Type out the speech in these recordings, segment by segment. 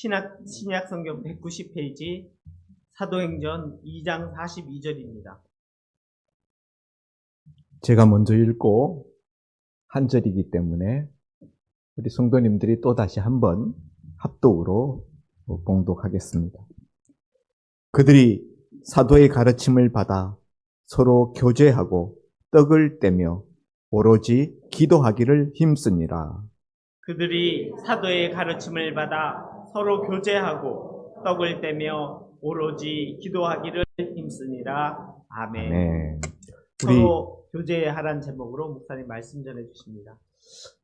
신약 성경 190페이지 사도행전 2장 42절입니다. 제가 먼저 읽고 한 절이기 때문에 우리 성도님들이 또 다시 한번 합독으로 봉독하겠습니다. 그들이 사도의 가르침을 받아 서로 교제하고 떡을 떼며 오로지 기도하기를 힘쓰니라. 그들이 사도의 가르침을 받아 서로 교제하고 떡을 떼며 오로지 기도하기를 힘쓰니라. 아멘. 네. 서로 교제하란 제목으로 목사님 말씀 전해 주십니다.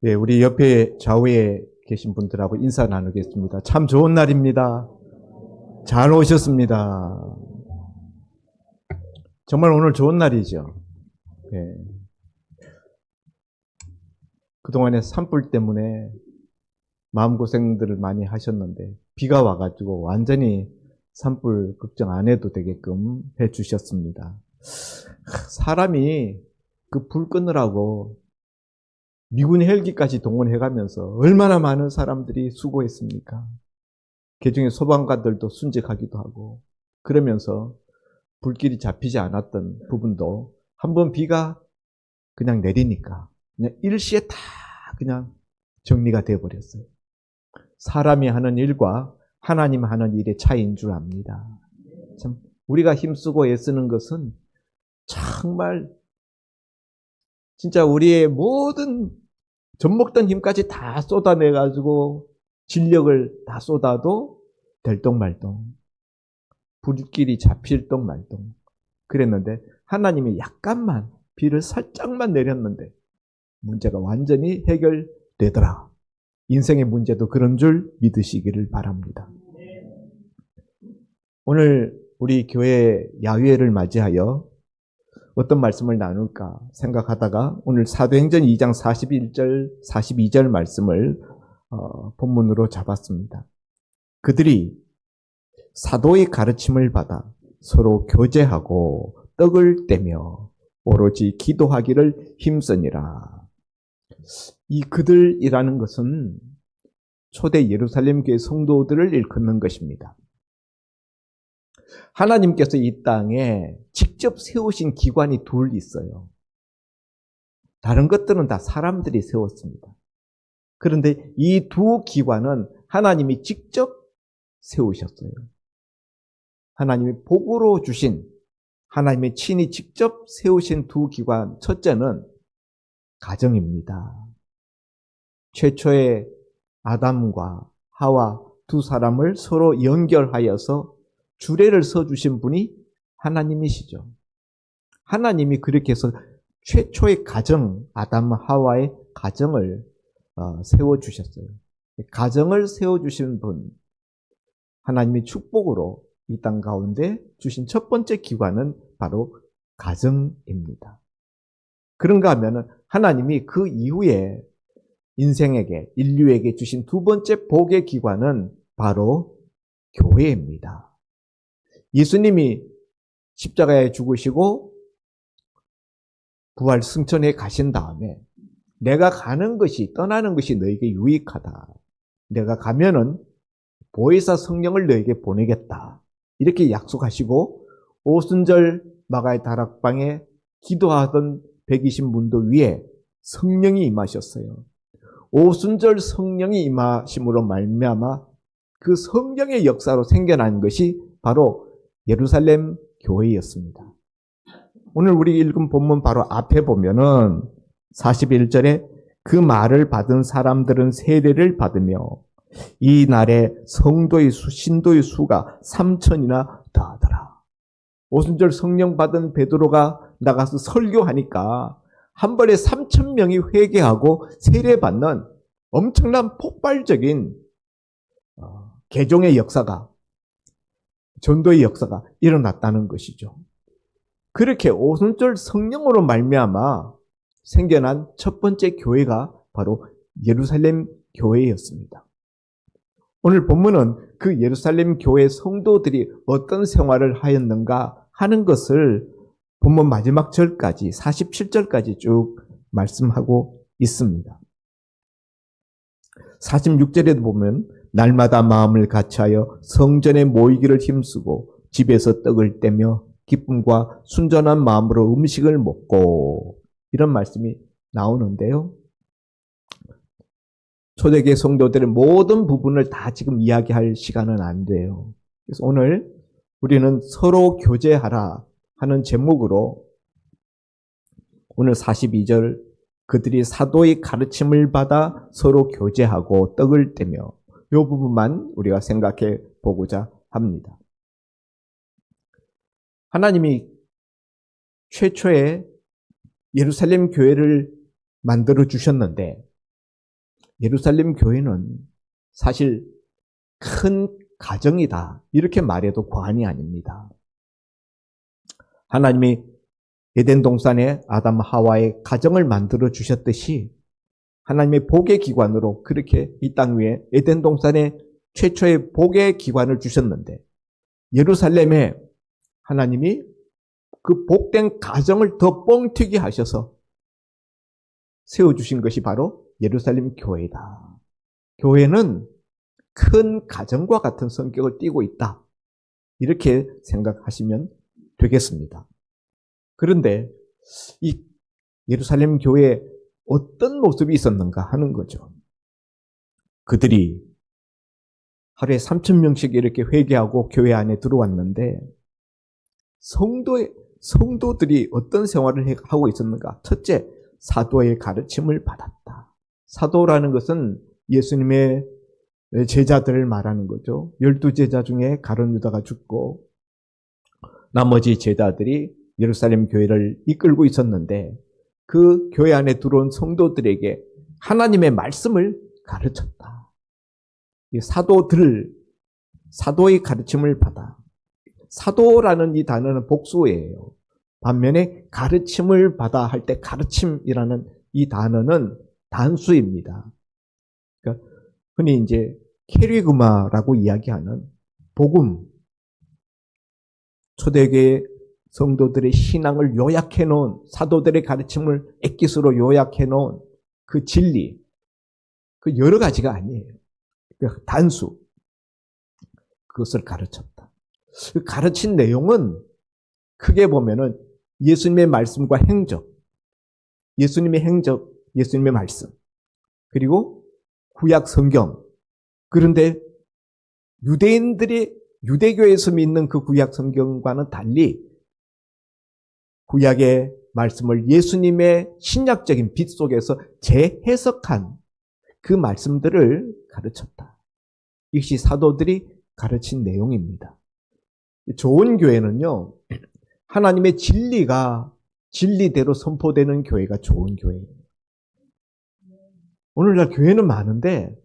네, 우리 옆에 좌우에 계신 분들하고 인사 나누겠습니다. 참 좋은 날입니다. 잘 오셨습니다. 정말 오늘 좋은 날이죠. 네. 그동안에 산불 때문에 마음고생들을 많이 하셨는데 비가 와가지고 완전히 산불 걱정 안 해도 되게끔 해주셨습니다. 사람이 그 불 끄느라고 미군 헬기까지 동원해가면서 얼마나 많은 사람들이 수고했습니까? 그중에 소방관들도 순직하기도 하고 그러면서 불길이 잡히지 않았던 부분도 한번 비가 그냥 내리니까 그냥 일시에 다 그냥 정리가 되어버렸어요. 사람이 하는 일과 하나님 하는 일의 차이인 줄 압니다. 참 우리가 힘쓰고 애쓰는 것은 정말 진짜 우리의 모든 젖먹던 힘까지 다 쏟아내가지고 진력을 다 쏟아도 될똥말똥 불길이 잡힐 똥말똥 그랬는데 하나님이 약간만 비를 살짝만 내렸는데 문제가 완전히 해결되더라. 인생의 문제도 그런 줄 믿으시기를 바랍니다. 오늘 우리 교회 야유회를 맞이하여 어떤 말씀을 나눌까 생각하다가 오늘 사도행전 2장 41절, 42절 말씀을 본문으로 잡았습니다. 그들이 사도의 가르침을 받아 서로 교제하고 떡을 떼며 오로지 기도하기를 힘쓰니라. 이 그들이라는 것은 초대 예루살렘 교회 성도들을 일컫는 것입니다. 하나님께서 이 땅에 직접 세우신 기관이 둘 있어요. 다른 것들은 다 사람들이 세웠습니다. 그런데 이 두 기관은 하나님이 직접 세우셨어요. 하나님이 복으로 주신, 하나님의 친히 직접 세우신 두 기관, 첫째는 가정입니다. 최초의 아담과 하와 두 사람을 서로 연결하여서 주례를 서주신 분이 하나님이시죠. 하나님이 그렇게 해서 최초의 가정, 아담 하와의 가정을 세워주셨어요. 가정을 세워주신 분, 하나님의 축복으로 이 땅 가운데 주신 첫 번째 기관은 바로 가정입니다. 그런가 하면 하나님이 그 이후에 인생에게, 인류에게 주신 두 번째 복의 기관은 바로 교회입니다. 예수님이 십자가에 죽으시고 부활 승천해 가신 다음에 내가 가는 것이, 떠나는 것이 너에게 유익하다. 내가 가면은 보혜사 성령을 너에게 보내겠다. 이렇게 약속하시고 오순절 마가의 다락방에 기도하던 120문도 위에 성령이 임하셨어요. 오순절 성령이 임하심으로 말미암아 그 성령의 역사로 생겨난 것이 바로 예루살렘 교회였습니다. 오늘 우리 읽은 본문 바로 앞에 보면은 41절에 그 말을 받은 사람들은 세례를 받으며 이 날에 성도의 수, 신도의 수가 3,000이나 더하더라. 오순절 성령 받은 베드로가 나가서 설교하니까 한 번에 3,000명이 회개하고 세례받는 엄청난 폭발적인 개종의 역사가, 전도의 역사가 일어났다는 것이죠. 그렇게 오순절 성령으로 말미암아 생겨난 첫 번째 교회가 바로 예루살렘 교회였습니다. 오늘 본문은 그 예루살렘 교회 성도들이 어떤 생활을 하였는가 하는 것을 본문 마지막 절까지 47절까지 쭉 말씀하고 있습니다. 46절에도 보면 날마다 마음을 같이하여 성전에 모이기를 힘쓰고 집에서 떡을 떼며 기쁨과 순전한 마음으로 음식을 먹고, 이런 말씀이 나오는데요. 초대교회 성도들의 모든 부분을 다 지금 이야기할 시간은 안 돼요. 그래서 오늘 우리는 서로 교제하라 하는 제목으로 오늘 42절, 그들이 사도의 가르침을 받아 서로 교제하고 떡을 떼며, 이 부분만 우리가 생각해 보고자 합니다. 하나님이 최초에 예루살렘 교회를 만들어 주셨는데, 예루살렘 교회는 사실 큰 가정이다, 이렇게 말해도 과언이 아닙니다. 하나님이 에덴 동산에 아담 하와의 가정을 만들어 주셨듯이 하나님의 복의 기관으로 그렇게 이 땅 위에 에덴 동산에 최초의 복의 기관을 주셨는데, 예루살렘에 하나님이 그 복된 가정을 더 뻥튀기 하셔서 세워주신 것이 바로 예루살렘 교회다. 교회는 큰 가정과 같은 성격을 띠고 있다, 이렇게 생각하시면 되겠습니다. 그런데 이 예루살렘 교회에 어떤 모습이 있었는가 하는 거죠. 그들이 하루에 3,000명씩 이렇게 회개하고 교회 안에 들어왔는데, 성도들이 어떤 생활을 하고 있었는가? 첫째, 사도의 가르침을 받았다. 사도라는 것은 예수님의 제자들을 말하는 거죠. 12제자 중에 가룟 유다가 죽고 나머지 제자들이 예루살렘 교회를 이끌고 있었는데, 그 교회 안에 들어온 성도들에게 하나님의 말씀을 가르쳤다. 이 사도의 가르침을 받아. 사도라는 이 단어는 복수예요. 반면에 가르침을 받아 할 때 가르침이라는 이 단어는 단수입니다. 그러니까 흔히 이제 캐리그마라고 이야기하는 복음, 초대교회 성도들의 신앙을 요약해 놓은, 사도들의 가르침을 엑기스로 요약해 놓은 그 진리, 그 여러 가지가 아니에요. 그 단수, 그것을 가르쳤다. 그 가르친 내용은 크게 보면은 예수님의 말씀과 행적, 예수님의 행적, 예수님의 말씀, 그리고 구약 성경. 그런데 유대교에서 믿는 그 구약 성경과는 달리 구약의 말씀을 예수님의 신약적인 빛 속에서 재해석한 그 말씀들을 가르쳤다. 이것이 사도들이 가르친 내용입니다. 좋은 교회는요, 하나님의 진리가 진리대로 선포되는 교회가 좋은 교회예요. 오늘날 교회는 많은데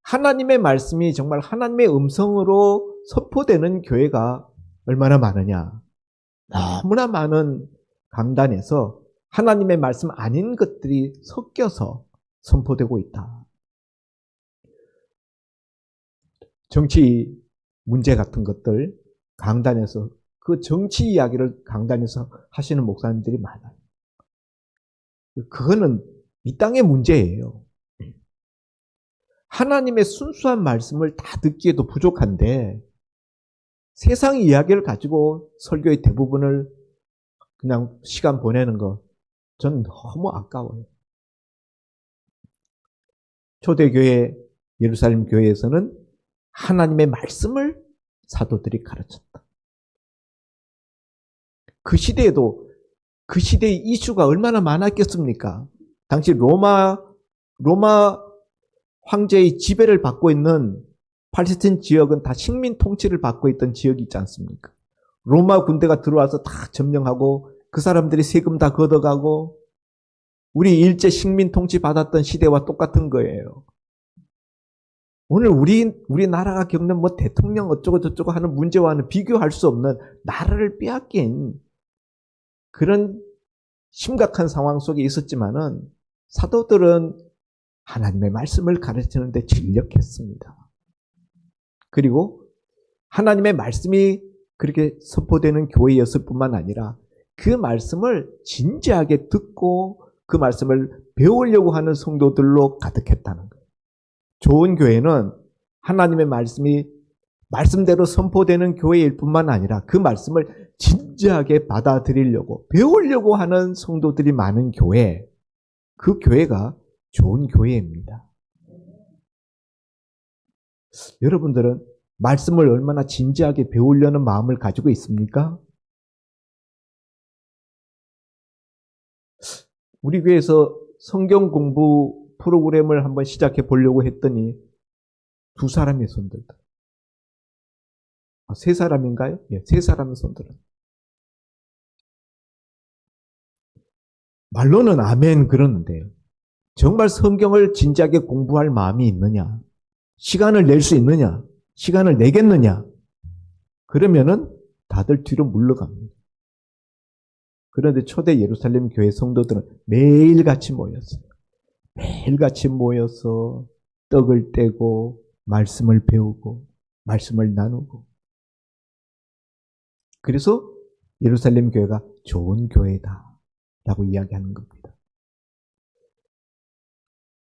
하나님의 말씀이 정말 하나님의 음성으로 선포되는 교회가 얼마나 많으냐. 너무나 많은 강단에서 하나님의 말씀 아닌 것들이 섞여서 선포되고 있다. 정치 문제 같은 것들 강단에서, 그 정치 이야기를 강단에서 하시는 목사님들이 많아요. 그거는 이 땅의 문제예요. 하나님의 순수한 말씀을 다 듣기에도 부족한데 세상 이야기를 가지고 설교의 대부분을 그냥 시간 보내는 거, 저는 너무 아까워요. 초대교회 예루살렘 교회에서는 하나님의 말씀을 사도들이 가르쳤다. 그 시대에도 그 시대의 이슈가 얼마나 많았겠습니까? 당시 로마 황제의 지배를 받고 있는 팔레스타인 지역은 다 식민 통치를 받고 있던 지역이 있지 않습니까? 로마 군대가 들어와서 다 점령하고 그 사람들이 세금 다 걷어가고, 우리 일제 식민 통치 받았던 시대와 똑같은 거예요. 오늘 우리나라가 겪는 뭐 대통령 어쩌고 저쩌고 하는 문제와는 비교할 수 없는 나라를 빼앗긴 그런 심각한 상황 속에 있었지만은 사도들은 하나님의 말씀을 가르치는데 진력했습니다. 그리고 하나님의 말씀이 그렇게 선포되는 교회였을 뿐만 아니라 그 말씀을 진지하게 듣고 그 말씀을 배우려고 하는 성도들로 가득했다는 거예요. 좋은 교회는 하나님의 말씀이 말씀대로 선포되는 교회일 뿐만 아니라 그 말씀을 진지하게 받아들이려고 배우려고 하는 성도들이 많은 교회, 그 교회가 좋은 교회입니다. 여러분들은 말씀을 얼마나 진지하게 배우려는 마음을 가지고 있습니까? 우리 교회에서 성경 공부 프로그램을 한번 시작해 보려고 했더니 두 사람의 손들다. 세 사람인가요? 예, 세 사람의 손들은. 말로는 아멘 그러는데요. 정말 성경을 진지하게 공부할 마음이 있느냐? 시간을 낼 수 있느냐? 시간을 내겠느냐? 그러면은 다들 뒤로 물러갑니다. 그런데 초대 예루살렘 교회 성도들은 매일같이 모였어요. 매일같이 모여서 떡을 떼고 말씀을 배우고 말씀을 나누고, 그래서 예루살렘 교회가 좋은 교회다 라고 이야기하는 겁니다.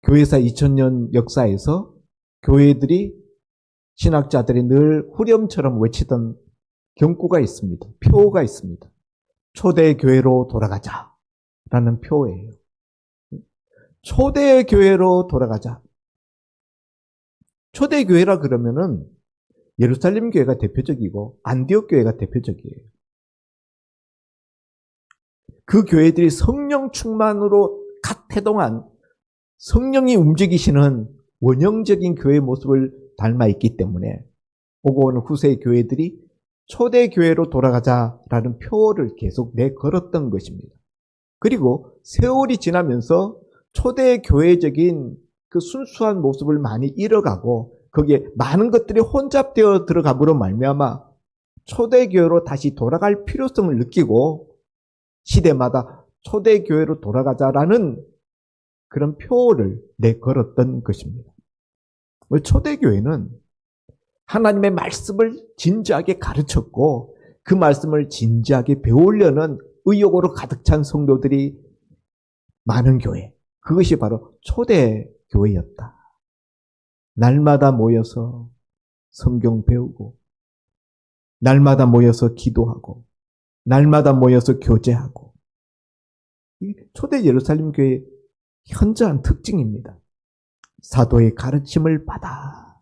교회사 2000년 역사에서 교회들이, 신학자들이 늘 후렴처럼 외치던 경구가 있습니다. 표가 있습니다. 초대교회로 돌아가자 라는 표예요. 초대교회로 돌아가자. 초대교회라 그러면은 예루살렘 교회가 대표적이고 안디옥 교회가 대표적이에요. 그 교회들이 성령 충만으로 갓 태동한 성령이 움직이시는 원형적인 교회의 모습을 닮아 있기 때문에 오고 오는 후세의 교회들이 초대교회로 돌아가자라는 표를 계속 내걸었던 것입니다. 그리고 세월이 지나면서 초대교회적인 그 순수한 모습을 많이 잃어가고 거기에 많은 것들이 혼잡되어 들어감으로 말미암아 초대교회로 다시 돌아갈 필요성을 느끼고 시대마다 초대교회로 돌아가자라는 그런 표를 내걸었던 것입니다. 초대교회는 하나님의 말씀을 진지하게 가르쳤고 그 말씀을 진지하게 배우려는 의욕으로 가득 찬 성도들이 많은 교회, 그것이 바로 초대교회였다. 날마다 모여서 성경 배우고, 날마다 모여서 기도하고, 날마다 모여서 교제하고, 초대 예루살렘 교회의 현저한 특징입니다. 사도의 가르침을 받아.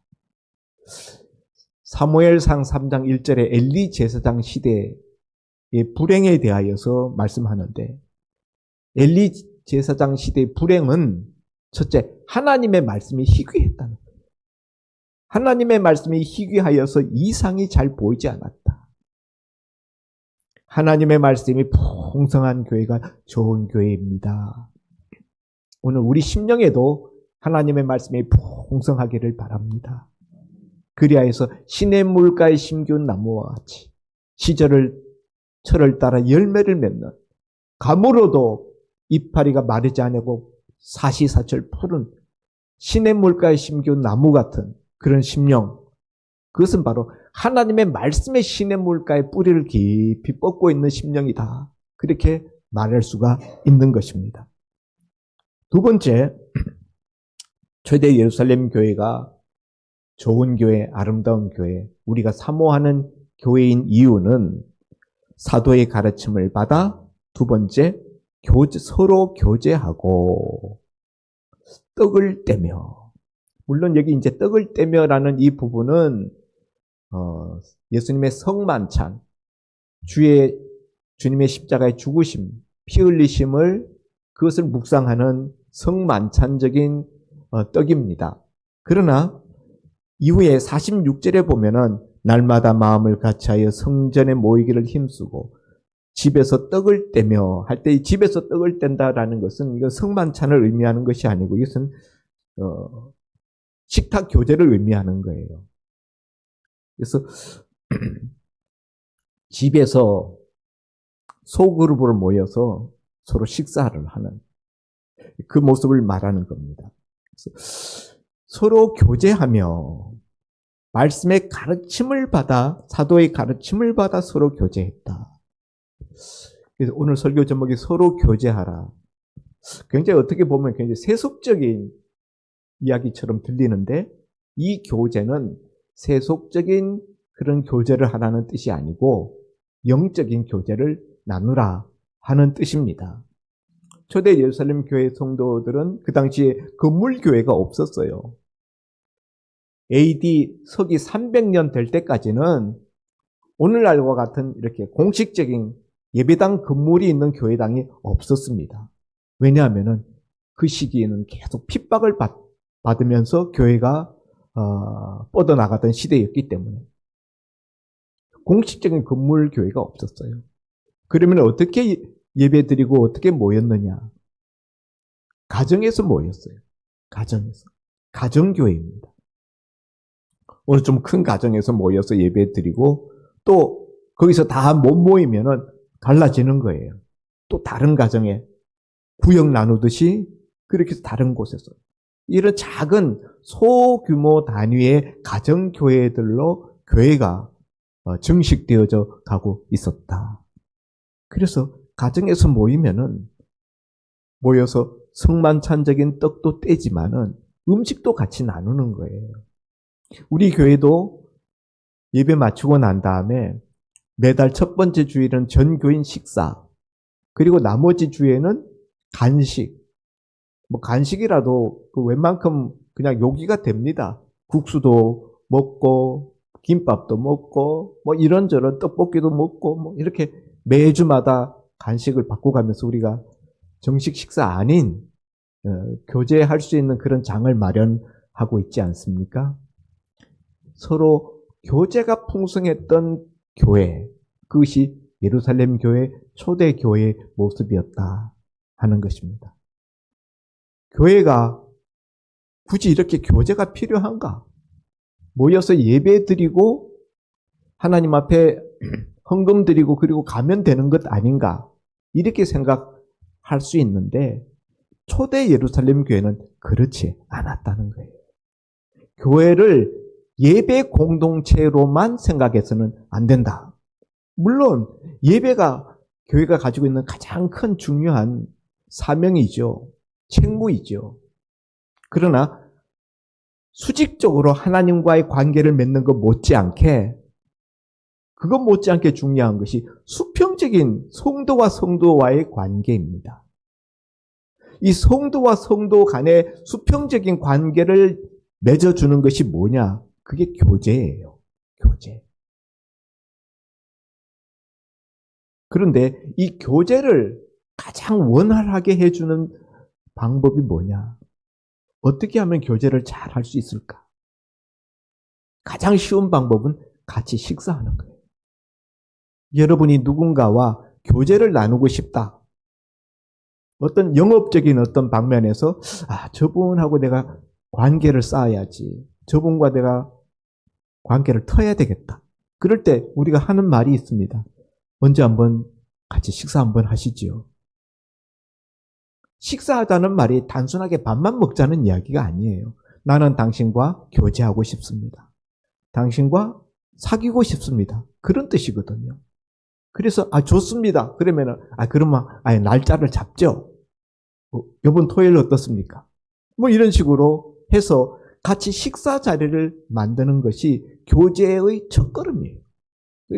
사무엘상 3장 1절에 엘리 제사장 시대의 불행에 대하여서 말씀하는데, 엘리 제사장 시대의 불행은 첫째, 하나님의 말씀이 희귀했다는 거예요. 하나님의 말씀이 희귀하여서 이상이 잘 보이지 않았다. 하나님의 말씀이 풍성한 교회가 좋은 교회입니다. 오늘 우리 심령에도 하나님의 말씀이 풍성하기를 바랍니다. 그리하여서 시냇물가에 심기운 나무와 같이 시절을 철을 따라 열매를 맺는, 가물어도 이파리가 마르지 않고 사시사철 푸른 시냇물가에 심기운 나무 같은 그런 심령, 그것은 바로 하나님의 말씀의 시냇물가에 뿌리를 깊이 뻗고 있는 심령이다. 그렇게 말할 수가 있는 것입니다. 두 번째, 초대 예루살렘 교회가 좋은 교회, 아름다운 교회, 우리가 사모하는 교회인 이유는 사도의 가르침을 받아, 두 번째, 서로 교제하고 떡을 떼며. 물론 여기 이제 떡을 떼며라는 이 부분은 예수님의 성만찬, 주님의 십자가의 죽으심, 피 흘리심을, 그것을 묵상하는 성만찬적인 떡입니다. 그러나 이후에 46절에 보면은 날마다 마음을 같이하여 성전에 모이기를 힘쓰고 집에서 떡을 떼며 할 때, 집에서 떡을 뗀다라는 것은 이거 성만찬을 의미하는 것이 아니고 이것은 식탁 교제를 의미하는 거예요. 그래서 집에서 소그룹으로 모여서 서로 식사를 하는 그 모습을 말하는 겁니다. 그래서 서로 교제하며 말씀의 가르침을 받아, 사도의 가르침을 받아 서로 교제했다. 그래서 오늘 설교 제목이 서로 교제하라. 굉장히 어떻게 보면 굉장히 세속적인 이야기처럼 들리는데 이 교제는 세속적인 그런 교제를 하라는 뜻이 아니고 영적인 교제를 나누라 하는 뜻입니다. 초대 예루살렘 교회 성도들은 그 당시에 건물 교회가 없었어요. AD 서기 300년 될 때까지는 오늘날과 같은 이렇게 공식적인 예배당 건물이 있는 교회당이 없었습니다. 왜냐하면 그 시기에는 계속 핍박을 받으면서 교회가 뻗어나가던 시대였기 때문에 공식적인 건물 교회가 없었어요. 그러면 어떻게 예배드리고 어떻게 모였느냐? 가정에서 모였어요. 가정에서. 가정교회입니다. 오늘 좀 큰 가정에서 모여서 예배드리고 또 거기서 다 못 모이면은 갈라지는 거예요. 또 다른 가정에 구역 나누듯이 그렇게 해서 다른 곳에서 이런 작은 소규모 단위의 가정교회들로 교회가 증식되어져 가고 있었다. 그래서 가정에서 모여서 성만찬적인 떡도 떼지만은 음식도 같이 나누는 거예요. 우리 교회도 예배 마치고 난 다음에 매달 첫 번째 주일은 전교인 식사, 그리고 나머지 주에는 간식. 간식이라도 웬만큼 그냥 요기가 됩니다. 국수도 먹고 김밥도 먹고 이런저런 떡볶이도 먹고 이렇게 매주마다 간식을 바꿔가면서 우리가 정식 식사 아닌 교제할 수 있는 그런 장을 마련하고 있지 않습니까? 서로 교제가 풍성했던 교회, 그것이 예루살렘 교회, 초대 교회의 모습이었다 하는 것입니다. 교회가 굳이 이렇게 교제가 필요한가? 모여서 예배 드리고 하나님 앞에 헌금 드리고 그리고 가면 되는 것 아닌가? 이렇게 생각할 수 있는데 초대 예루살렘 교회는 그렇지 않았다는 거예요. 교회를 예배 공동체로만 생각해서는 안 된다. 물론 예배가 교회가 가지고 있는 가장 큰 중요한 사명이죠. 책무이죠. 그러나 수직적으로 하나님과의 관계를 맺는 것 못지않게 중요한 것이 수평적인 성도와 성도와의 관계입니다. 이 성도와 성도 간의 수평적인 관계를 맺어주는 것이 뭐냐? 그게 교제예요. 교제. 그런데 이 교제를 가장 원활하게 해주는 방법이 뭐냐? 어떻게 하면 교제를 잘 할 수 있을까? 가장 쉬운 방법은 같이 식사하는 거예요. 여러분이 누군가와 교제를 나누고 싶다. 어떤 영업적인 어떤 방면에서 저분하고 내가 관계를 쌓아야지. 저분과 내가 관계를 터야 되겠다. 그럴 때 우리가 하는 말이 있습니다. 언제 한번 같이 식사 한번 하시지요. 식사하자는 말이 단순하게 밥만 먹자는 이야기가 아니에요. 나는 당신과 교제하고 싶습니다. 당신과 사귀고 싶습니다. 그런 뜻이거든요. 그래서 좋습니다. 그러면은 그러면 날짜를 잡죠. 이번 토요일 어떻습니까? 이런 식으로 해서 같이 식사 자리를 만드는 것이 교제의 첫걸음이에요.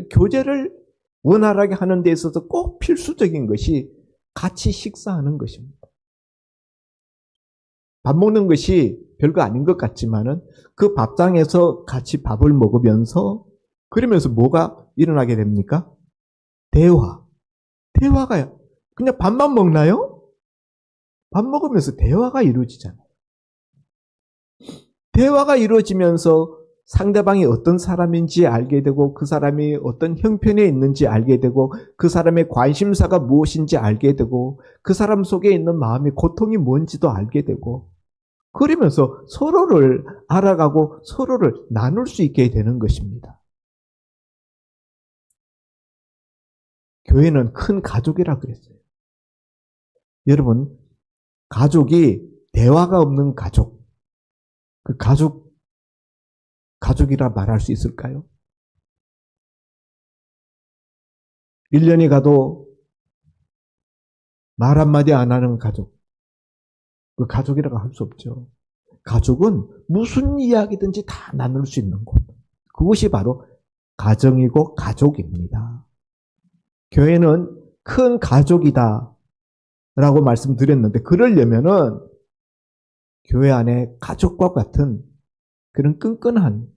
교제를 원활하게 하는 데 있어서 꼭 필수적인 것이 같이 식사하는 것입니다. 밥 먹는 것이 별거 아닌 것 같지만은 그 밥상에서 같이 밥을 먹으면서 그러면서 뭐가 일어나게 됩니까? 대화가요. 그냥 밥만 먹나요? 밥 먹으면서 대화가 이루어지잖아요. 대화가 이루어지면서 상대방이 어떤 사람인지 알게 되고 그 사람이 어떤 형편에 있는지 알게 되고 그 사람의 관심사가 무엇인지 알게 되고 그 사람 속에 있는 마음의 고통이 뭔지도 알게 되고 그러면서 서로를 알아가고 서로를 나눌 수 있게 되는 것입니다. 교회는 큰 가족이라 그랬어요. 여러분, 가족이 대화가 없는 가족, 그 가족이라 말할 수 있을까요? 1년이 가도 말 한마디 안 하는 가족, 그 가족이라고 할 수 없죠. 가족은 무슨 이야기든지 다 나눌 수 있는 곳. 그것이 바로 가정이고 가족입니다. 교회는 큰 가족이다 라고 말씀드렸는데, 그러려면은 교회 안에 가족과 같은 그런 끈끈한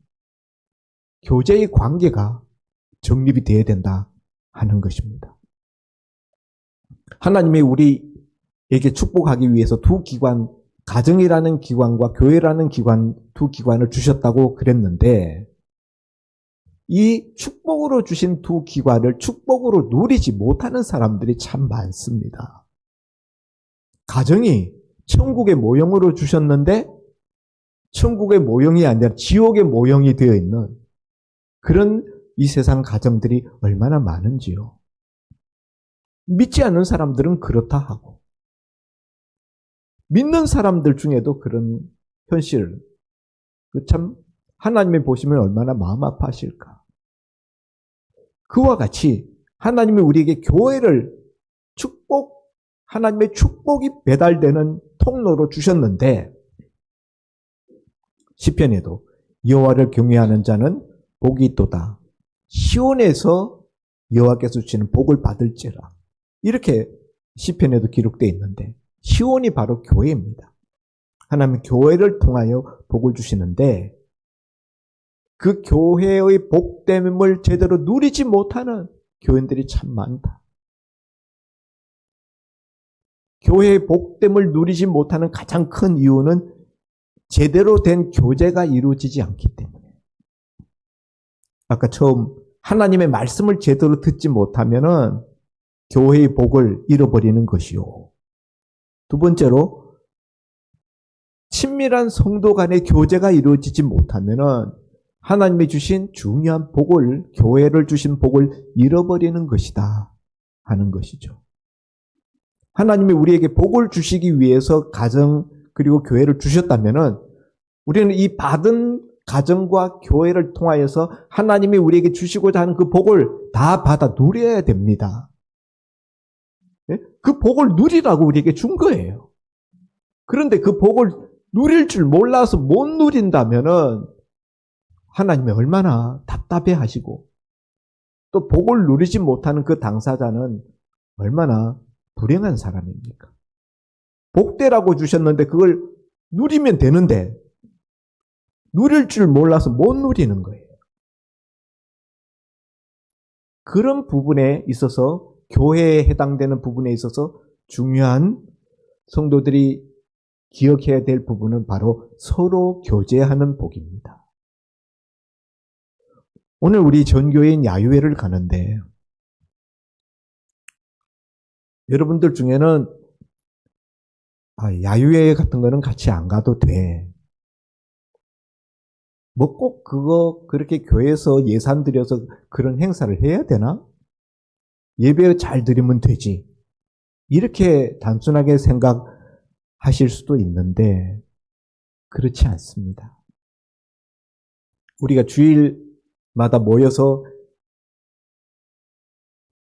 교제의 관계가 정립이 되어야 된다 하는 것입니다. 하나님이 우리에게 축복하기 위해서 두 기관, 가정이라는 기관과 교회라는 기관, 두 기관을 주셨다고 그랬는데, 이 축복으로 주신 두 기관을 축복으로 누리지 못하는 사람들이 참 많습니다. 가정이 천국의 모형으로 주셨는데 천국의 모형이 아니라 지옥의 모형이 되어 있는 그런 이 세상 가정들이 얼마나 많은지요. 믿지 않는 사람들은 그렇다 하고, 믿는 사람들 중에도 그런 현실을, 참 하나님이 보시면 얼마나 마음 아파하실까. 그와 같이 하나님이 우리에게 교회를 하나님의 축복이 배달되는 통로로 주셨는데, 시편에도 여호와를 경외하는 자는 복이 있도다. 시온에서 여호와께서 주시는 복을 받을지라. 이렇게 시편에도 기록되어 있는데, 시온이 바로 교회입니다. 하나님은 교회를 통하여 복을 주시는데, 그 교회의 복됨을 제대로 누리지 못하는 교인들이 참 많다. 교회의 복됨을 누리지 못하는 가장 큰 이유는 제대로 된 교제가 이루어지지 않기 때문에. 아까 처음 하나님의 말씀을 제대로 듣지 못하면은 교회의 복을 잃어버리는 것이요. 두 번째로, 친밀한 성도 간의 교제가 이루어지지 못하면은 하나님이 주신 중요한 복을, 교회를 주신 복을 잃어버리는 것이다 하는 것이죠. 하나님이 우리에게 복을 주시기 위해서 가정 그리고 교회를 주셨다면은 우리는 이 받은 가정과 교회를 통하여서 하나님이 우리에게 주시고자 하는 그 복을 다 받아 누려야 됩니다. 그 복을 누리라고 우리에게 준 거예요. 그런데 그 복을 누릴 줄 몰라서 못 누린다면은 하나님이 얼마나 답답해 하시고, 또 복을 누리지 못하는 그 당사자는 얼마나 불행한 사람입니까? 복되라고 주셨는데 그걸 누리면 되는데 누릴 줄 몰라서 못 누리는 거예요. 그런 부분에 있어서, 교회에 해당되는 부분에 있어서 중요한 성도들이 기억해야 될 부분은 바로 서로 교제하는 복입니다. 오늘 우리 전교인 야유회를 가는데, 여러분들 중에는 야유회 같은 거는 같이 안 가도 돼. 뭐 꼭 그렇게 교회에서 예산 들여서 그런 행사를 해야 되나? 예배 잘 드리면 되지. 이렇게 단순하게 생각하실 수도 있는데 그렇지 않습니다. 우리가 주일마다 모여서,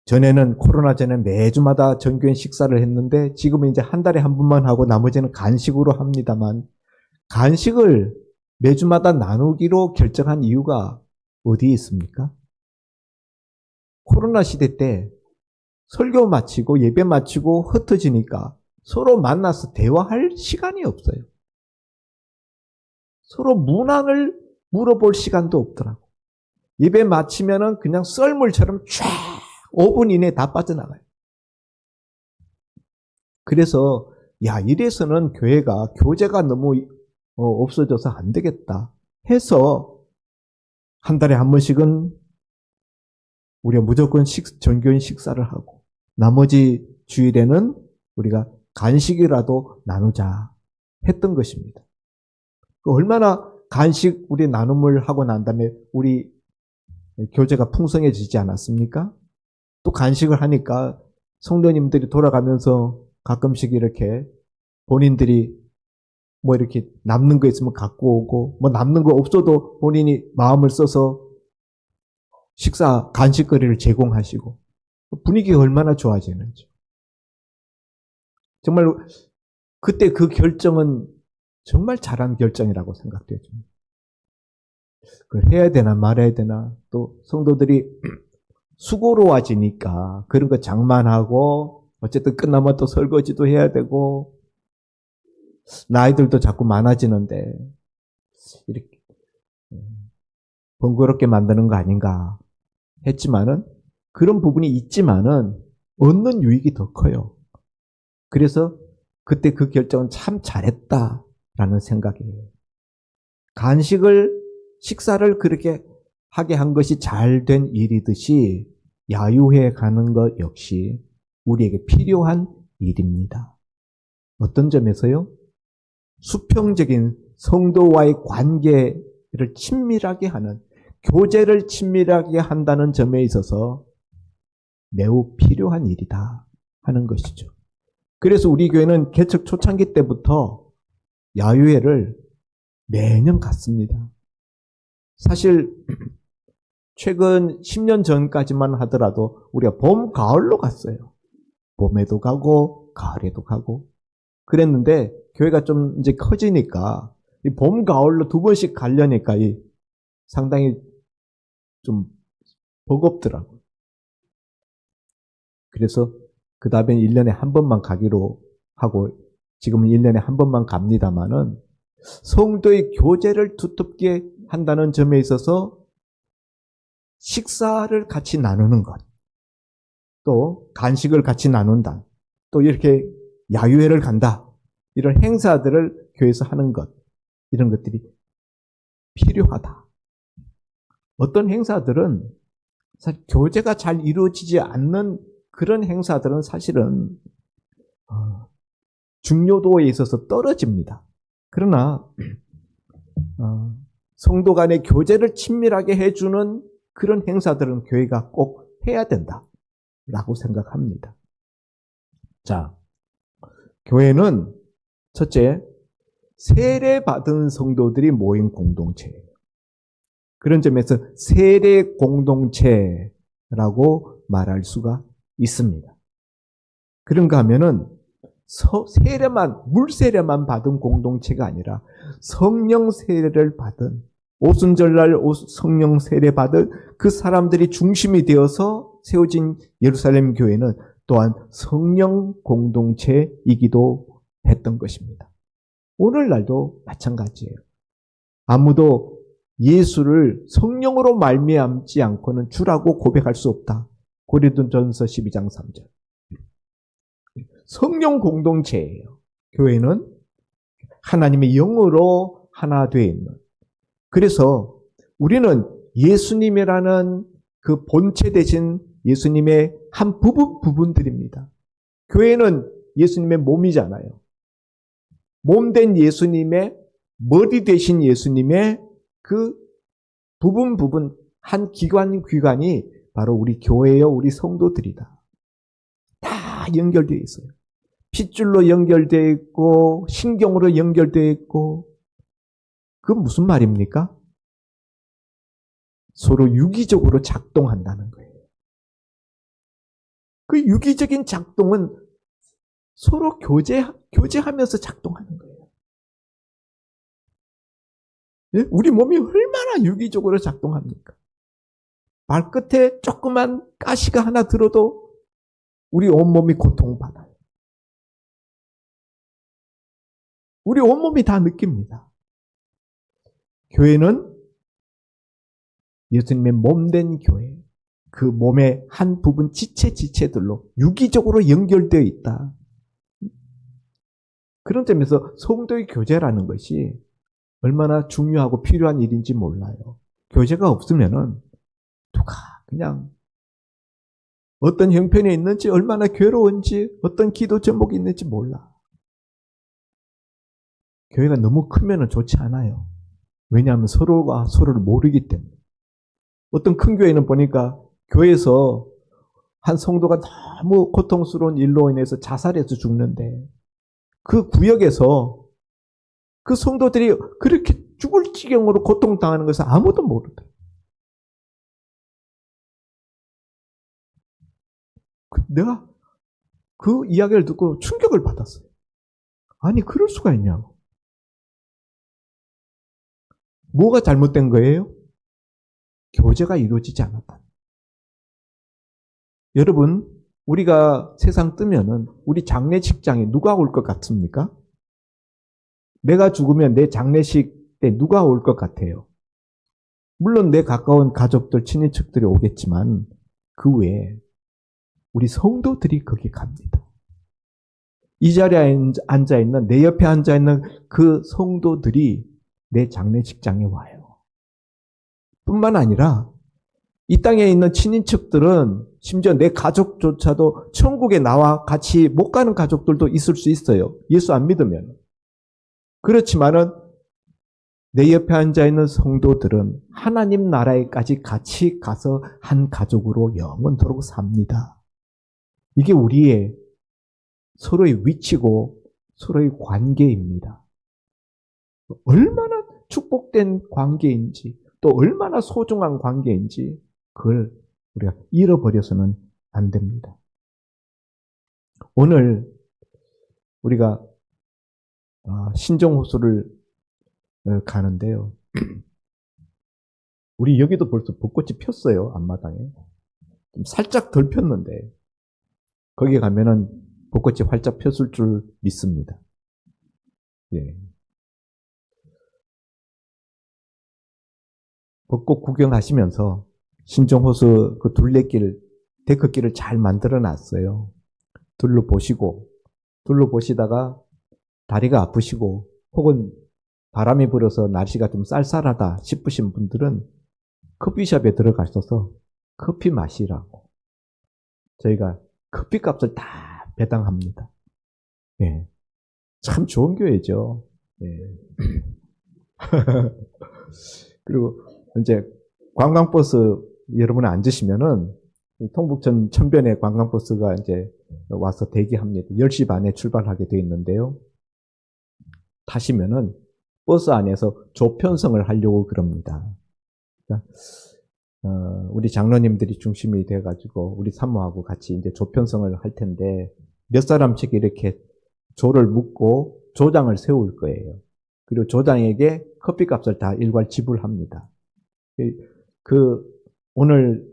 전에는 코로나 전에 매주마다 전교인 식사를 했는데 지금은 이제 한 달에 한 번만 하고 나머지는 간식으로 합니다만, 간식을 매주마다 나누기로 결정한 이유가 어디에 있습니까? 코로나 시대 때 설교 마치고 예배 마치고 흩어지니까 서로 만나서 대화할 시간이 없어요. 서로 문안을 물어볼 시간도 없더라고. 예배 마치면은 그냥 썰물처럼 쫙 5분 이내에 다 빠져나가요. 그래서 이래서는 교회가 교제가 너무 없어져서 안 되겠다 해서 한 달에 한 번씩은 우리가 무조건 전교인 식사를 하고, 나머지 주일에는 우리가 간식이라도 나누자 했던 것입니다. 얼마나 간식 우리 나눔을 하고 난 다음에 우리 교제가 풍성해지지 않았습니까? 또 간식을 하니까 성도님들이 돌아가면서 가끔씩 이렇게 본인들이 뭐 이렇게 남는 거 있으면 갖고 오고, 뭐 남는 거 없어도 본인이 마음을 써서 식사 간식거리를 제공하시고, 분위기가 얼마나 좋아지는지. 정말 그때 그 결정은 정말 잘한 결정이라고 생각되어집니다. 그걸 해야 되나 말아야 되나, 또 성도들이 수고로워지니까 그런 거 장만하고 어쨌든 끝나면 또 설거지도 해야 되고 나이들도 자꾸 많아지는데 이렇게 번거롭게 만드는 거 아닌가 했지만은 그런 부분이 있지만은 얻는 유익이 더 커요. 그래서 그때 그 결정은 참 잘했다라는 생각이에요. 식사를 그렇게 하게 한 것이 잘된 일이듯이 야유회 가는 것 역시 우리에게 필요한 일입니다. 어떤 점에서요? 수평적인 성도와의 관계를 친밀하게 하는, 교제를 친밀하게 한다는 점에 있어서 매우 필요한 일이다 하는 것이죠. 그래서 우리 교회는 개척 초창기 때부터 야유회를 매년 갔습니다. 사실 최근 10년 전까지만 하더라도 우리가 봄, 가을로 갔어요. 봄에도 가고 가을에도 가고 그랬는데 교회가 좀 이제 커지니까 이 봄, 가을로 두 번씩 가려니까 상당히 좀 버겁더라고요. 그래서 그 다음에 1년에 한 번만 가기로 하고 지금은 1년에 한 번만 갑니다만은 성도의 교제를 두텁게 한다는 점에 있어서 식사를 같이 나누는 것, 또 간식을 같이 나눈다, 또 이렇게 야유회를 간다, 이런 행사들을 교회에서 하는 것, 이런 것들이 필요하다. 어떤 행사들은 사실 교제가 잘 이루어지지 않는 그런 행사들은 사실은 중요도에 있어서 떨어집니다. 그러나 성도 간의 교제를 친밀하게 해주는 그런 행사들은 교회가 꼭 해야 된다라고 생각합니다. 자, 교회는 첫째, 세례받은 성도들이 모인 공동체예요. 그런 점에서 세례 공동체라고 말할 수가 있습니다. 그런가 하면은 물 세례만 받은 공동체가 아니라 성령 세례를 받은, 오순절날 성령 세례 받은 그 사람들이 중심이 되어서 세워진 예루살렘 교회는 또한 성령 공동체이기도 했던 것입니다. 오늘날도 마찬가지예요. 아무도 예수를 성령으로 말미암지 않고는 주라고 고백할 수 없다. 고린도전서 12장 3절. 성령 공동체예요. 교회는 하나님의 영으로 하나 되어 있는. 그래서 우리는 예수님이라는 그 본체 대신 예수님의 한 부분들입니다. 교회는 예수님의 몸이잖아요. 몸된 예수님의, 머리 되신 예수님의 그 부분 한 기관이 바로 우리 교회요, 우리 성도들이다. 다 연결되어 있어요. 핏줄로 연결되어 있고 신경으로 연결되어 있고. 그건 무슨 말입니까? 서로 유기적으로 작동한다는 거예요. 그 유기적인 작동은 서로 교제하면서 작동하는 거예요. 우리 몸이 얼마나 유기적으로 작동합니까? 발끝에 조그만 가시가 하나 들어도 우리 온몸이 고통받아요. 우리 온몸이 다 느낍니다. 교회는 예수님의 몸된 교회, 그 몸의 한 부분 지체들로 유기적으로 연결되어 있다. 그런 점에서 성도의 교제라는 것이 얼마나 중요하고 필요한 일인지 몰라요. 교제가 없으면은 누가 그냥 어떤 형편에 있는지, 얼마나 괴로운지, 어떤 기도 제목이 있는지 몰라. 교회가 너무 크면은 좋지 않아요. 왜냐하면 서로가 서로를 모르기 때문에. 어떤 큰 교회는 보니까 교회에서 한 성도가 너무 고통스러운 일로 인해서 자살해서 죽는데 그 구역에서 그 성도들이 그렇게 죽을 지경으로 고통당하는 것을 아무도 모르더라고요. 내가 그 이야기를 듣고 충격을 받았어요. 아니, 그럴 수가 있냐고. 뭐가 잘못된 거예요? 교제가 이루어지지 않았다. 여러분, 우리가 세상 뜨면은 우리 장례식장에 누가 올 것 같습니까? 내가 죽으면 내 장례식 때 누가 올 것 같아요? 물론 내 가까운 가족들, 친인척들이 오겠지만 그 외에 우리 성도들이 거기 갑니다. 이 자리에 앉아있는, 내 옆에 앉아있는 그 성도들이 내 장례식장에 와요. 뿐만 아니라 이 땅에 있는 친인척들은 심지어 내 가족조차도 천국에 나와 같이 못 가는 가족들도 있을 수 있어요. 예수 안 믿으면. 그렇지만은 내 옆에 앉아있는 성도들은 하나님 나라에까지 같이 가서 한 가족으로 영원토록 삽니다. 이게 우리의 서로의 위치고 서로의 관계입니다. 얼마나 축복된 관계인지 또 얼마나 소중한 관계인지 그걸 우리가 잃어버려서는 안 됩니다. 오늘 우리가 신정호수를 가는데요. 우리 여기도 벌써 벚꽃이 폈어요. 앞마당에. 좀 살짝 덜 폈는데 거기 가면은 벚꽃이 활짝 폈을 줄 믿습니다. 예. 벚꽃 구경하시면서 신정호수 그 둘레길, 데크길을 잘 만들어 놨어요. 둘러보시다가 다리가 아프시고 혹은 바람이 불어서 날씨가 좀 쌀쌀하다 싶으신 분들은 커피숍에 들어가셔서 커피 마시라고 저희가 커피값을 다 배당합니다. 예. 참 좋은 교회죠. 예. 그리고 이제 관광버스 여러분 앉으시면은 통북천 천변에 관광버스가 이제 와서 대기합니다. 10시 반에 출발하게 되어 있는데요. 타시면은 버스 안에서 조편성을 하려고 그럽니다. 그러니까 우리 장로님들이 중심이 돼가지고 우리 사모하고 같이 이제 조편성을 할 텐데 몇 사람씩 이렇게 조를 묶고 조장을 세울 거예요. 그리고 조장에게 커피값을 다 일괄 지불합니다. 오늘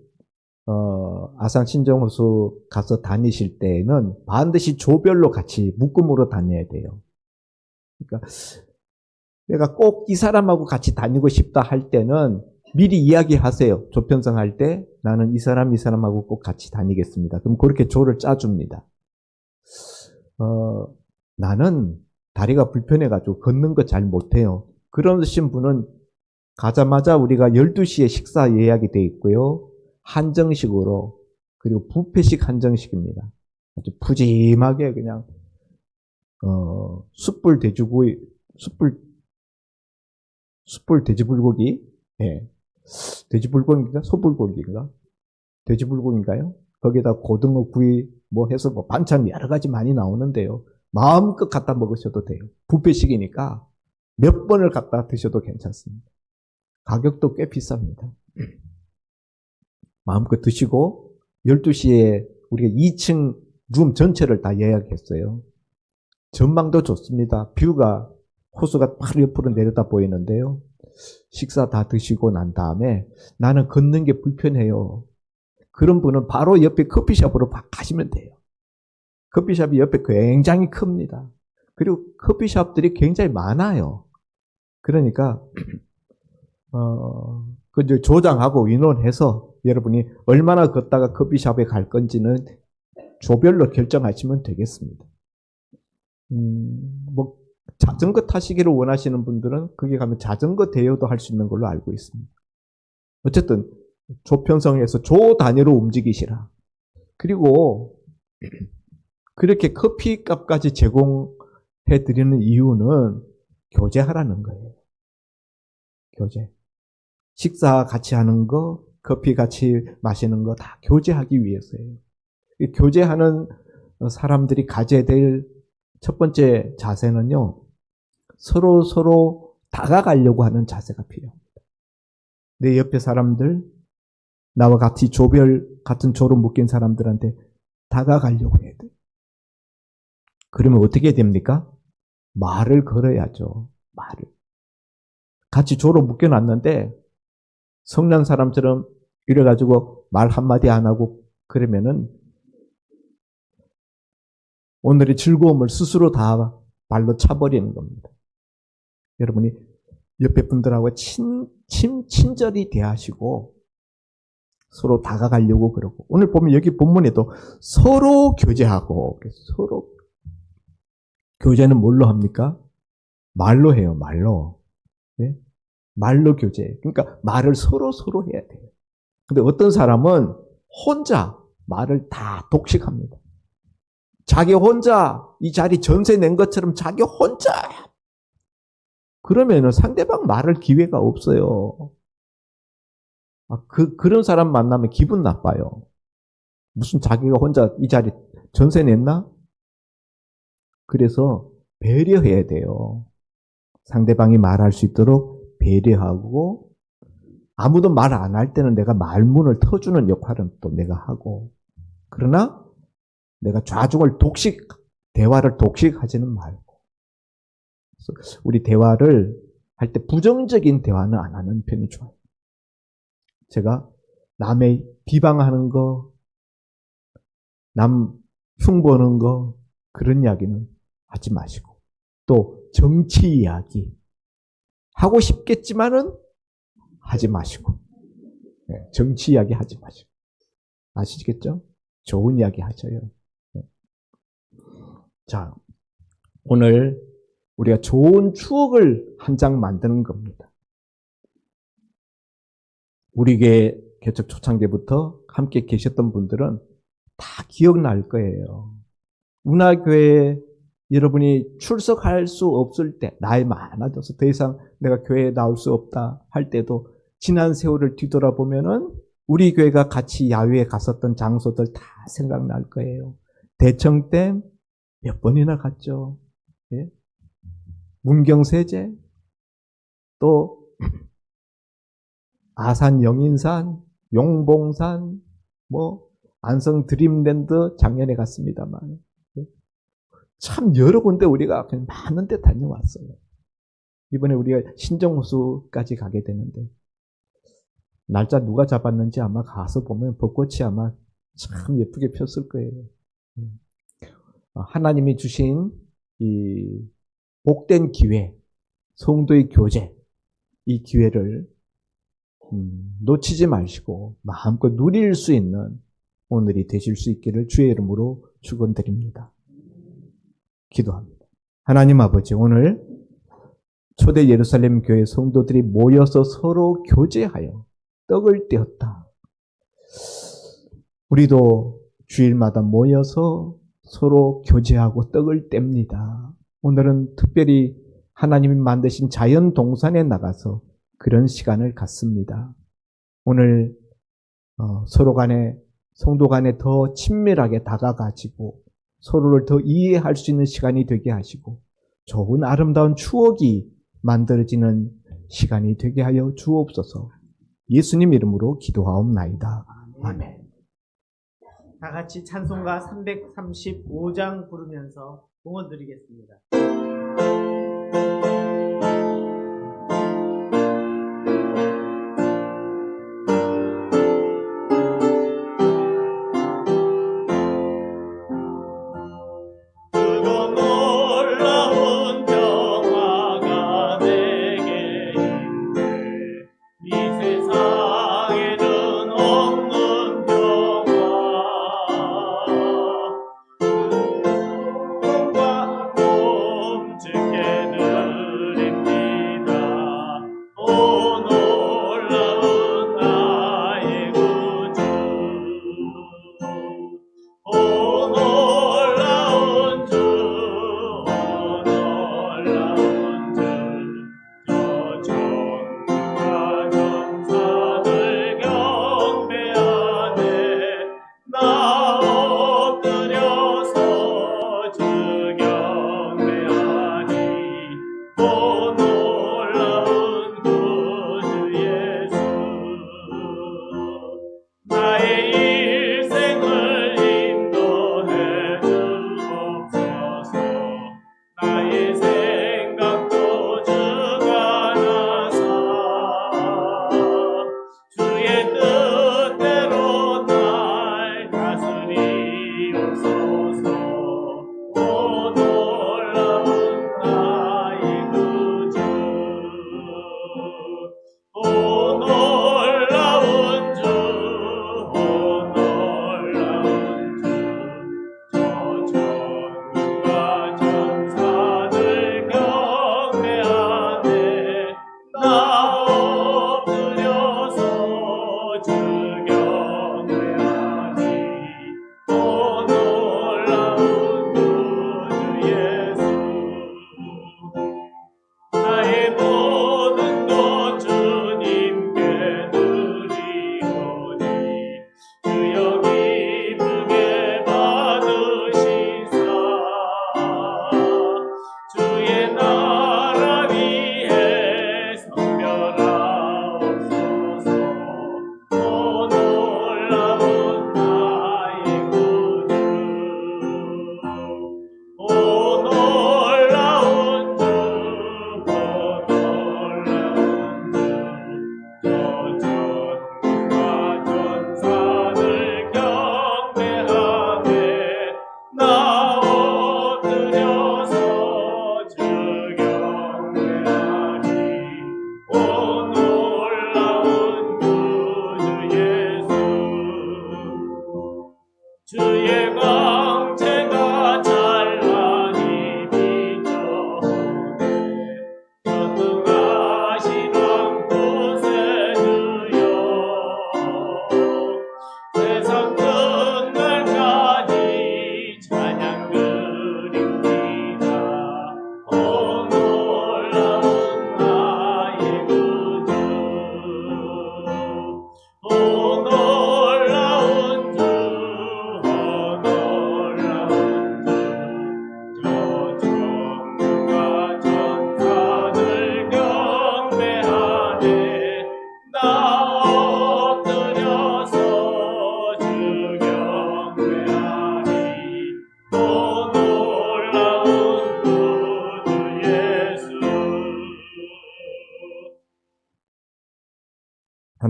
아산 신정호수 가서 다니실 때에는 반드시 조별로 같이 묶음으로 다녀야 돼요. 그러니까 내가 꼭 이 사람하고 같이 다니고 싶다 할 때는 미리 이야기하세요. 조편성할 때 나는 이 사람하고 꼭 같이 다니겠습니다. 그럼 그렇게 조를 짜줍니다. 나는 다리가 불편해가지고 걷는 거 잘 못해요. 그러신 분은 가자마자 우리가 12시에 식사 예약이 돼 있고요. 한정식으로, 그리고 뷔페식 한정식입니다. 아주 푸짐하게 그냥, 숯불 돼지불고기? 예. 돼지불고기인가? 소불고기인가? 돼지불고기인가요? 거기다 고등어 구이 뭐 해서 뭐 반찬 여러 가지 많이 나오는데요. 마음껏 갖다 먹으셔도 돼요. 뷔페식이니까 몇 번을 갖다 드셔도 괜찮습니다. 가격도 꽤 비쌉니다. 마음껏 드시고 12시에 우리가 2층 룸 전체를 다 예약했어요. 전망도 좋습니다. 뷰가 호수가 바로 옆으로 내려다 보이는데요. 식사 다 드시고 난 다음에 나는 걷는 게 불편해요. 그런 분은 바로 옆에 커피숍으로 가시면 돼요. 커피숍이 옆에 굉장히 큽니다. 그리고 커피숍들이 굉장히 많아요. 그러니까 그 이제 조장하고 의논해서 여러분이 얼마나 걷다가 커피숍에 갈 건지는 조별로 결정하시면 되겠습니다. 뭐 자전거 타시기를 원하시는 분들은 거기 가면 자전거 대여도 할 수 있는 걸로 알고 있습니다. 어쨌든 조편성에서 조 단위로 움직이시라. 그리고 그렇게 커피 값까지 제공해 드리는 이유는 교제하라는 거예요. 교제. 식사 같이 하는 거, 커피 같이 마시는 거 다 교제하기 위해서예요. 교제하는 사람들이 가져야 될 첫 번째 자세는요, 서로 다가가려고 하는 자세가 필요합니다. 내 옆에 사람들, 나와 같이 같은 조로 묶인 사람들한테 다가가려고 해야 돼요. 그러면 어떻게 됩니까? 말을 걸어야죠. 말을. 같이 조로 묶여놨는데 성난 사람처럼 이래가지고 말 한마디 안 하고 그러면은 오늘의 즐거움을 스스로 다 발로 차버리는 겁니다. 여러분이 옆에 분들하고 친절히 대하시고 서로 다가가려고 그러고 오늘 보면 여기 본문에도 서로 교제하고 서로 교제는 뭘로 합니까? 말로 해요. 말로. 네? 말로 교제. 그러니까 말을 서로 해야 돼요. 근데 어떤 사람은 혼자 말을 다 독식합니다. 자기 혼자 이 자리 전세 낸 것처럼 자기 혼자 그러면은 상대방 말할 기회가 없어요. 그런 사람 만나면 기분 나빠요. 무슨 자기가 혼자 이 자리 전세 냈나? 그래서 배려해야 돼요. 상대방이 말할 수 있도록 배려하고 아무도 말 안 할 때는 내가 말문을 터주는 역할은 또 내가 하고 그러나 내가 좌중을 대화를 독식하지는 말고 그래서 우리 대화를 할 때 부정적인 대화는 안 하는 편이 좋아요. 제가 남의 비방하는 거, 남 흉보는 거 그런 이야기는 하지 마시고 또 정치 이야기 하고 싶겠지만은 하지 마시고 네, 정치 이야기 하지 마시고 아시겠죠? 좋은 이야기 하셔요. 네. 자, 오늘 우리가 좋은 추억을 한 장 만드는 겁니다. 우리 교회 개척 초창기부터 함께 계셨던 분들은 다 기억날 거예요. 운하교회에 여러분이 출석할 수 없을 때 나이 많아져서 더 이상 내가 교회에 나올 수 없다 할 때도 지난 세월을 뒤돌아보면은 우리 교회가 같이 야외에 갔었던 장소들 다 생각날 거예요. 대청 때 몇 번이나 갔죠. 예? 문경세제 또 아산 영인산 용봉산 안성 드림랜드 작년에 갔습니다만 참 여러 군데 우리가 그냥 많은 데 다녀왔어요. 이번에 우리가 신정호수까지 가게 되는데 날짜 누가 잡았는지 아마 가서 보면 벚꽃이 아마 참 예쁘게 폈을 거예요. 하나님이 주신 이 복된 기회, 성도의 교제, 이 기회를 놓치지 마시고 마음껏 누릴 수 있는 오늘이 되실 수 있기를 주의 이름으로 축원드립니다. 기도합니다. 하나님 아버지, 오늘 초대 예루살렘 교회 성도들이 모여서 서로 교제하여 떡을 떼었다. 우리도 주일마다 모여서 서로 교제하고 떡을 뗍니다. 오늘은 특별히 하나님이 만드신 자연 동산에 나가서 그런 시간을 갖습니다. 오늘 서로 간에 성도 간에 더 친밀하게 다가가지고 서로를 더 이해할 수 있는 시간이 되게 하시고 좋은 아름다운 추억이 만들어지는 시간이 되게 하여 주옵소서. 예수님 이름으로 기도하옵나이다. 아멘. 다 같이 찬송가 335장 부르면서 봉헌 드리겠습니다. 그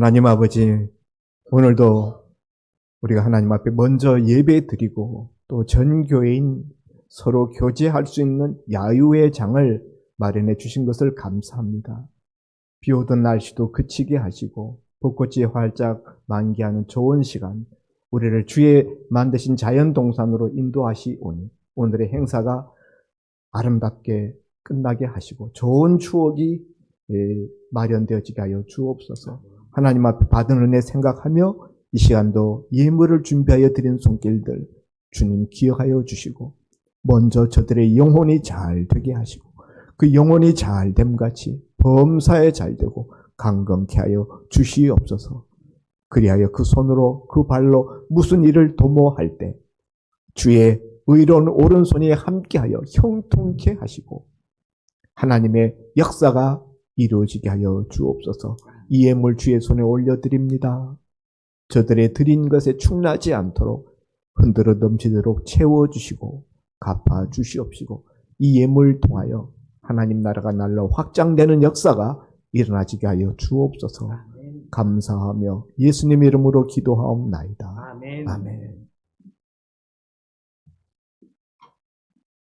하나님 아버지, 오늘도 우리가 하나님 앞에 먼저 예배 드리고 또 전 교회인 서로 교제할 수 있는 야유의 장을 마련해 주신 것을 감사합니다. 비 오던 날씨도 그치게 하시고 벚꽃이 활짝 만개하는 좋은 시간, 우리를 주의 만드신 자연동산으로 인도하시오니 오늘의 행사가 아름답게 끝나게 하시고 좋은 추억이 마련되어지게 하여 주옵소서. 하나님 앞에 받은 은혜 생각하며 이 시간도 예물을 준비하여 드린 손길들 주님 기억하여 주시고 먼저 저들의 영혼이 잘 되게 하시고 그 영혼이 잘 됨같이 범사에 잘 되고 강건케 하여 주시옵소서. 그리하여 그 손으로 그 발로 무슨 일을 도모할 때 주의 의로운 오른손이 함께하여 형통케 하시고 하나님의 역사가 이루어지게 하여 주옵소서. 이 예물 주의 손에 올려드립니다. 저들의 드린 것에 충나지 않도록 흔들어 넘치도록 채워주시고 갚아주시옵시고 이 예물 통하여 하나님 나라가 날로 확장되는 역사가 일어나지게 하여 주옵소서. 아멘. 감사하며 예수님 이름으로 기도하옵나이다. 아멘. 아멘.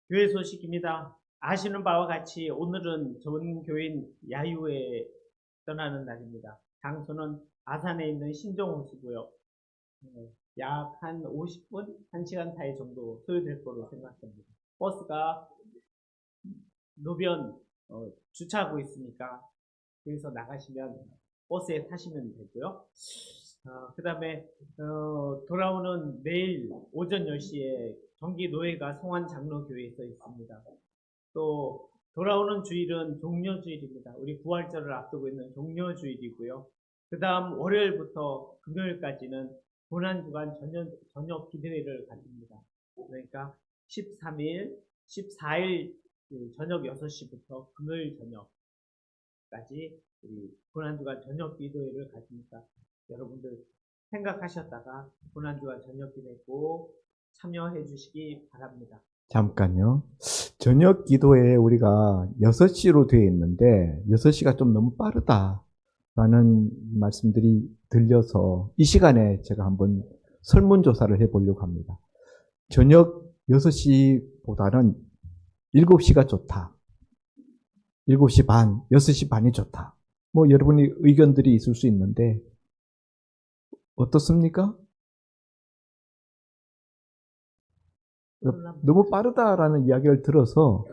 교회 소식입니다. 아시는 바와 같이 오늘은 전 교인 야유회 떠나는 날입니다. 장소는 아산에 있는 신정호수고요. 약 한 50분, 1시간 사이 정도 소요될 거로 생각합니다. 버스가 노변 주차하고 있으니까 여기서 나가시면 버스에 타시면 되고요. 그 다음에 돌아오는 내일 오전 10시에 경기노예가 성환장로교회에서 있습니다. 또 돌아오는 주일은 종려주일입니다. 우리 부활절을 앞두고 있는 종려주일이고요. 그 다음 월요일부터 금요일까지는 고난주간 저녁 기도회를 가집니다. 그러니까 13일, 14일 저녁 6시부터 금요일 저녁까지 우리 고난주간 저녁 기도회를 가집니다. 여러분들 생각하셨다가 고난주간 저녁 기도회 꼭 참여해 주시기 바랍니다. 잠깐요. 저녁 기도에 우리가 6시로 되어 있는데 6시가 좀 너무 빠르다라는 말씀들이 들려서 이 시간에 제가 한번 설문조사를 해보려고 합니다. 저녁 6시보다는 7시가 좋다. 7시 반, 6시 반이 좋다. 뭐 여러분이 의견들이 있을 수 있는데 어떻습니까? 너무 빠르다라는 이야기를 들어서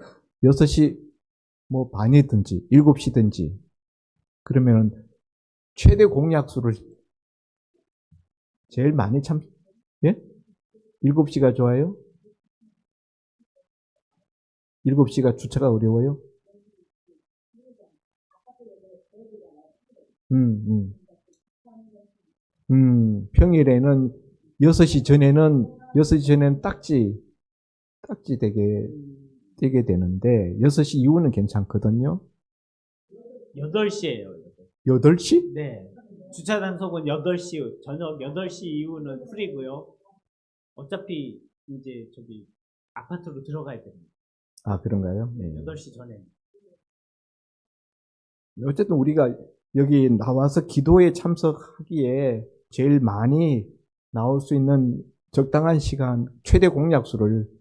6시 뭐 반이든지 7시든지 그러면 최대 공약수를 제일 많이 예? 7시가 좋아요? 7시가 주차가 어려워요? 평일에는 6시 전에는 딱지 되게 되는데 6시 이후는 괜찮거든요. 8시에요. 8시? 네. 주차 단속은 8시, 저녁 8시 이후는 프리고요. 어차피 이제 아파트로 들어가야 됩니다. 아, 그런가요? 네. 8시 전에. 어쨌든 우리가 여기 나와서 기도에 참석하기에 제일 많이 나올 수 있는 적당한 시간, 최대 공약수를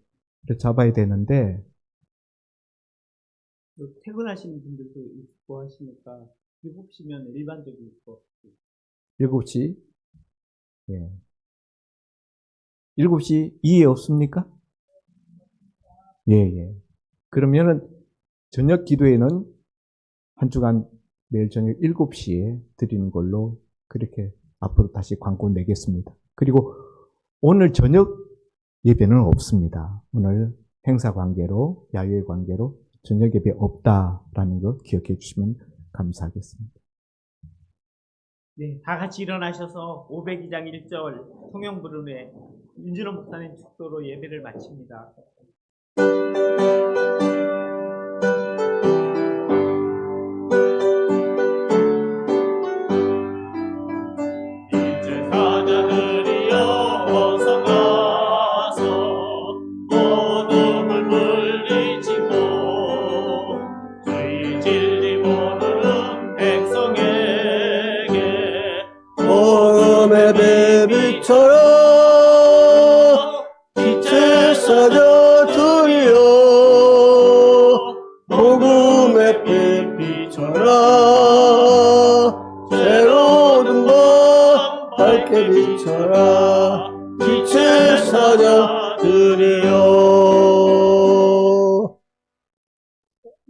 잡아야 되는데 퇴근하시는 분들도 있고 하시니까 7시면 일반적일 것 같아요. 7시? 예. 7시 이해 없습니까? 예. 그러면은 저녁 기도회는 한 주간 매일 저녁 7시에 드리는 걸로 그렇게 앞으로 다시 광고 내겠습니다. 그리고 오늘 저녁 예배는 없습니다. 오늘 행사 관계로, 야유회 관계로 저녁 예배 없다라는 거 기억해 주시면 감사하겠습니다. 네, 다 같이 일어나셔서 502장 1절 통영 부름에 윤준호 목사님 축도로 예배를 마칩니다. 밝게 비춰라 빛을 사자들이여 복음의 빛 비춰라 새로운 밤 밝게 비춰라 빛을 사자들이여.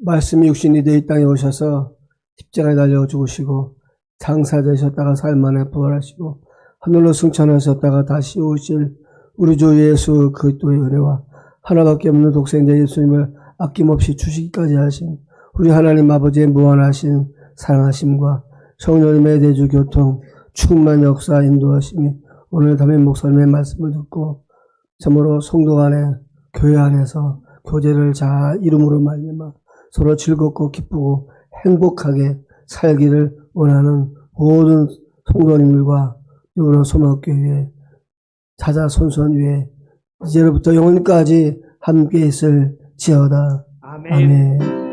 말씀이 육신이 되어 이 땅에 오셔서 십자가에 달려 죽으시고 장사되셨다가 사흘 만에 부활하시고 하늘로 승천하셨다가 다시 오실 우리 주 예수 그리스도의 은혜와 하나밖에 없는 독생자 예수님을 아낌없이 주시기까지 하신 우리 하나님 아버지의 무한하신 사랑하심과 성령님의 대주 교통 충만 역사 인도하심이 오늘 담임 목사님의 말씀을 듣고 참으로 성도 간에 교회 안에서 교제를 잘 이룸으로 말미암아 서로 즐겁고 기쁘고 행복하게 살기를 원하는 모든 성도님들과 이번 소망교회 자자손손 위에 이제로부터 영원까지 함께 있을지어다. 아멘. 아멘.